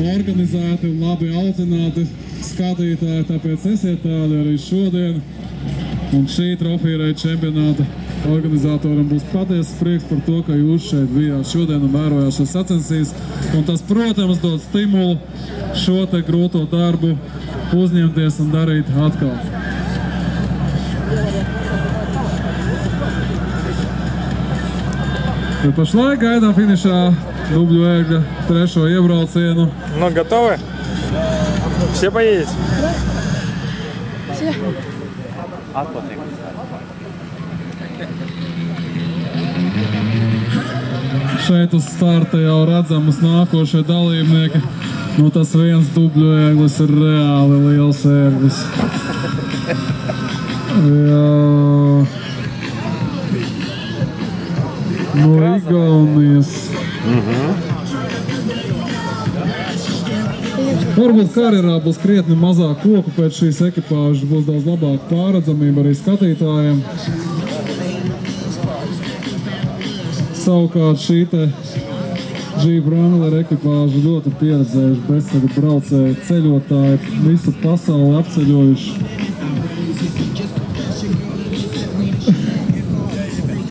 organizēti un labi audzināti skatītāji, tāpēc esiet tādi arī šodien. Un šī trofeja reida čempionāta organizatoram būs patiesas prieks par to, ka jūs šeit bijāt šodien un vērojāt šos sacensības. Un tas, protams, dod stimulu šo te grūto darbu uzņemties un darīt atkal. Bet pašlaik gaidām finišā dubļu ēgļa trešo iebraucienu. Ну, готовы? Все поедете? Все. Šeit uz starta jau redzamas nākošie dalībnieki. Nu, tas viens dubļu ēglis ir reāli liels ēglis. Jā. No Igaunijas. Varbūt karjerā būs krietni mazāk koku pēc šīs ekipāžas, būs daudz labāk pārredzamība arī skatītājiem. Savukārt šī te Jeep Wrangler ekipāža ļoti pieredzējuši bezceļu braucēji, ceļotāji, visu pasauli apceļojuši.